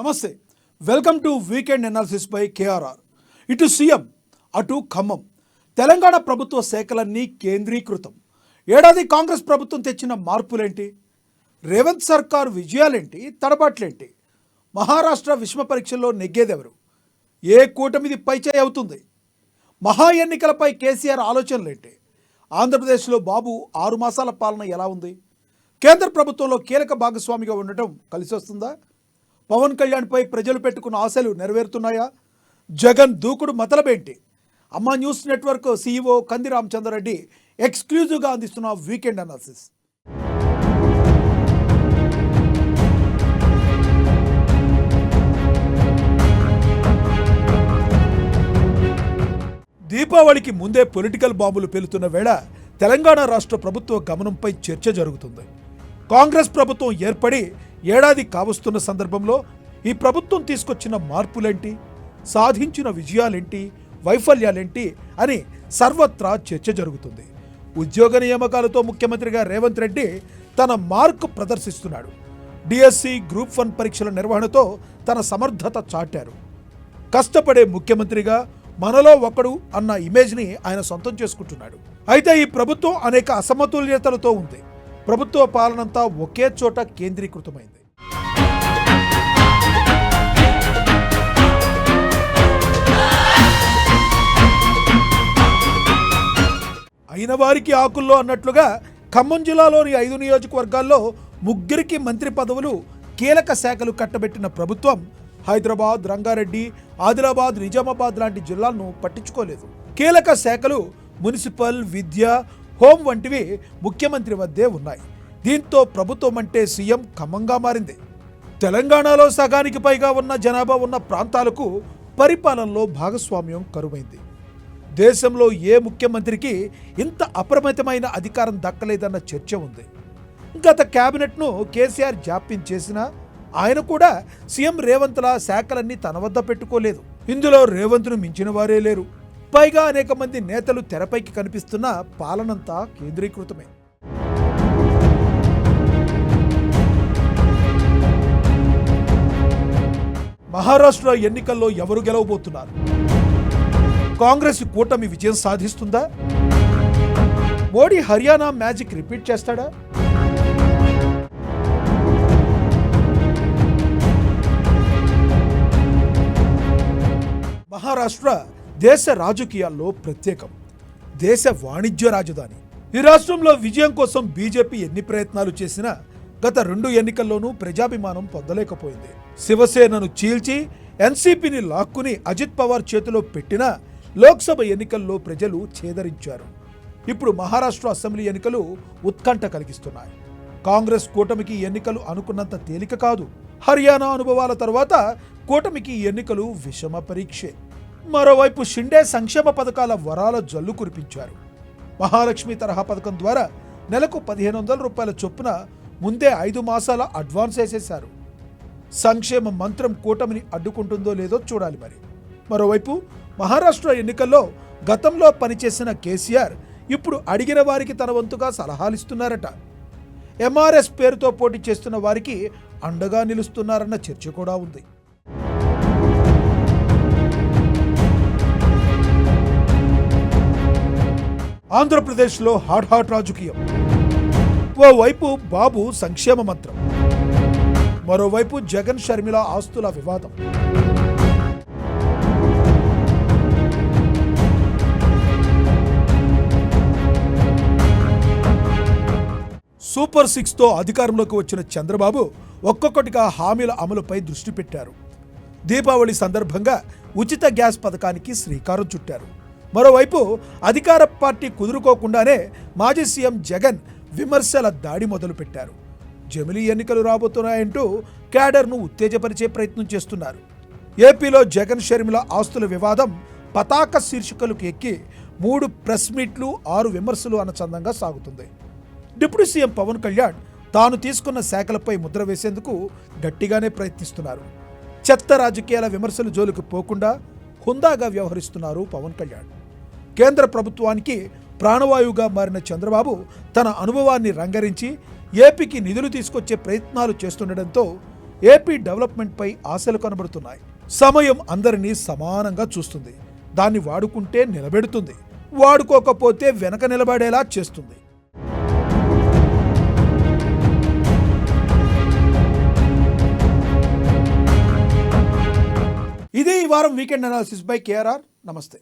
నమస్తే, welcome to weekend analysis by KRR. ఇటు CM, అటు ఖమ్మం. తెలంగాణ ప్రభుత్వ శాఖలన్నీ కేంద్రీకృతం. ఏడాది కాంగ్రెస్ ప్రభుత్వం తెచ్చిన మార్పులేంటి? రేవంత్ సర్కార్ విజయాలేంటి, తడబాట్లేంటి? మహారాష్ట్ర విశ్వ పరీక్షల్లో నెగ్గేదెవరు? ఏ కూటమిది పైచేయి అవుతుంది? మహా ఎన్నికలపై కేసీఆర్ ఆలోచనలేంటి? ఆంధ్రప్రదేశ్లో బాబు 6 మాసాల పాలన ఎలా ఉంది? కేంద్ర ప్రభుత్వంలో కీలక భాగస్వామిగా ఉండటం కలిసి వస్తుందా? పవన్ కళ్యాణ్పై ప్రజలు పెట్టుకున్న ఆశలు నెరవేరుతున్నాయా? జగన్ దూకుడు మతలబేంటి? అమ్మా న్యూస్ నెట్వర్క్ సీఈఓ కంది రామచంద్రరెడ్డి ఎక్స్క్లూజివ్గా అందిస్తున్న వీకెండ్ అనాలిసిస్. దీపావళికి ముందే పొలిటికల్ బాంబులు పేలుతున్న వేళ తెలంగాణ రాష్ట్ర ప్రభుత్వ గమనంపై చర్చ జరుగుతుంది. కాంగ్రెస్ ప్రభుత్వం ఏర్పడి ఏడాది కావస్తున్న సందర్భంలో ఈ ప్రభుత్వం తీసుకొచ్చిన మార్పులేంటి, సాధించిన విజయాలేంటి, వైఫల్యాలేంటి అని సర్వత్రా చర్చ జరుగుతుంది. ఉద్యోగ నియామకాలతో ముఖ్యమంత్రిగా రేవంత్ రెడ్డి తన మార్కు ప్రదర్శిస్తున్నాడు. డిఎస్సి గ్రూప్ 1 పరీక్షల నిర్వహణతో తన సమర్థత చాటారు. కష్టపడే ముఖ్యమంత్రిగా మనలో ఒకడు అన్న ఇమేజ్ని ఆయన సొంతం చేసుకుంటున్నాడు. అయితే ఈ ప్రభుత్వం అనేక అసమతుల్యతలతో ఉంది. ప్రభుత్వ పాలనంతా ఒకే చోట కేంద్రీకృతమైంది. అయిన వారికి ఆకుల్లో అన్నట్లుగా ఖమ్మం జిల్లాలోని 5 నియోజకవర్గాల్లో 3 మంత్రి పదవులు, కీలక శాఖలు కట్టబెట్టిన ప్రభుత్వం హైదరాబాద్, రంగారెడ్డి, ఆదిలాబాద్, నిజామాబాద్ లాంటి జిల్లాలను పట్టించుకోలేదు. కీలక శాఖలు మున్సిపల్, విద్య, హోం వంటివి ముఖ్యమంత్రి వద్దే ఉన్నాయి. దీంతో ప్రభుత్వం అంటే సీఎం ఖమ్మంగా మారింది. తెలంగాణలో సగానికి పైగా ఉన్న జనాభా ఉన్న ప్రాంతాలకు పరిపాలనలో భాగస్వామ్యం కరువైంది. దేశంలో ఏ ముఖ్యమంత్రికి ఇంత అప్రమత్తమైన అధికారం దక్కలేదన్న చర్చ ఉంది. గత కేబినెట్ను కేసీఆర్ జాప్యం చేసినా ఆయన కూడా సీఎం రేవంత్ల శాఖలన్నీ తన వద్ద పెట్టుకోలేదు. ఇందులో రేవంత్ను మించిన వారే లేరు. పైగా అనేక మంది నేతలు తెరపైకి కనిపిస్తున్న పాలనంతా కేంద్రీకృతమే. మహారాష్ట్ర ఎన్నికల్లో ఎవరు గెలవబోతున్నారు? కాంగ్రెస్ కూటమి విజయం సాధిస్తుందా? మోడీ హర్యానా మ్యాజిక్ రిపీట్ చేస్తాడా? మహారాష్ట్ర దేశ రాజకీయాల్లో ప్రత్యేకం. దేశ వాణిజ్య రాజధాని. ఈ రాష్ట్రంలో విజయం కోసం బీజేపీ ఎన్ని ప్రయత్నాలు చేసినా గత 2 ఎన్నికల్లోనూ ప్రజాభిమానం పొందలేకపోయింది. శివసేనను చీల్చి ఎన్సీపీని లాక్కుని అజిత్ పవార్ చేతిలో పెట్టినా లోక్సభ ఎన్నికల్లో ప్రజలు చేదరించారు. ఇప్పుడు మహారాష్ట్ర అసెంబ్లీ ఎన్నికలు ఉత్కంఠ కలిగిస్తున్నాయి. కాంగ్రెస్ కూటమికి ఎన్నికలు అనుకున్నంత తేలిక కాదు. హర్యానా అనుభవాల తర్వాత కూటమికి ఎన్నికలు విషమ పరీక్షే. మరోవైపు షిండే సంక్షేమ పథకాల వరాల జల్లు కురిపించారు. మహాలక్ష్మి తరహా పథకం ద్వారా నెలకు 1500 రూపాయల చొప్పున ముందే 5 మాసాల అడ్వాన్స్ వేసేశారు. సంక్షేమ మంత్రం కూటమిని అడ్డుకుంటుందో లేదో చూడాలి మరి. మరోవైపు మహారాష్ట్ర ఎన్నికల్లో గతంలో పనిచేసిన కేసీఆర్ ఇప్పుడు అడిగిన వారికి తన వంతుగా సలహాలిస్తున్నారట. ఎంఆర్ఎస్ పేరుతో పోటీ చేస్తున్న వారికి అండగా నిలుస్తున్నారన్న చర్చ కూడా ఉంది. ఆంధ్రప్రదేశ్లో హాట్ రాజకీయం. ఓవైపు బాబు సంక్షేమ మంత్రం, మరోవైపు జగన్ షర్మిల ఆస్తుల వివాదం. సూపర్ 6తో అధికారంలోకి వచ్చిన చంద్రబాబు ఒక్కొక్కటిగా హామీల అమలుపై దృష్టి పెట్టారు. దీపావళి సందర్భంగా ఉచిత గ్యాస్ పథకానికి శ్రీకారం చుట్టారు. మరోవైపు అధికార పార్టీ కుదురుకోకుండానే మాజీ సీఎం జగన్ విమర్శల దాడి మొదలుపెట్టారు. జమిలీ ఎన్నికలు రాబోతున్నాయంటూ క్యాడర్ను ఉత్తేజపరిచే ప్రయత్నం చేస్తున్నారు. ఏపీలో జగన్ షర్మిల ఆస్తుల వివాదం పతాక శీర్షికలకు ఎక్కి 3 ప్రెస్ మీట్లు, 6 విమర్శలు అన్న చందంగా సాగుతుంది. డిప్యూటీ సీఎం పవన్ కళ్యాణ్ తాను తీసుకున్న శాఖలపై ముద్ర వేసేందుకు గట్టిగానే ప్రయత్నిస్తున్నారు. చెత్త రాజకీయాల విమర్శలు జోలికి పోకుండా హుందాగా వ్యవహరిస్తున్నారు పవన్ కళ్యాణ్. కేంద్ర ప్రభుత్వానికి ప్రాణవాయువుగా మారిన చంద్రబాబు తన అనుభవాన్ని రంగరించి ఏపీకి నిధులు తీసుకొచ్చే ప్రయత్నాలు చేస్తుండటంతో ఏపీ డెవలప్మెంట్పై ఆశలు కనబడుతున్నాయి. సమయం అందరినీ సమానంగా చూస్తుంది. దాన్ని వాడుకుంటే నిలబెడుతుంది, వాడుకోకపోతే వెనక నిలబడేలా చేస్తుంది. ఇదే ఈ వారం వీకెండ్ అనాలిసిస్ బై కేఆర్ఆర్. నమస్తే.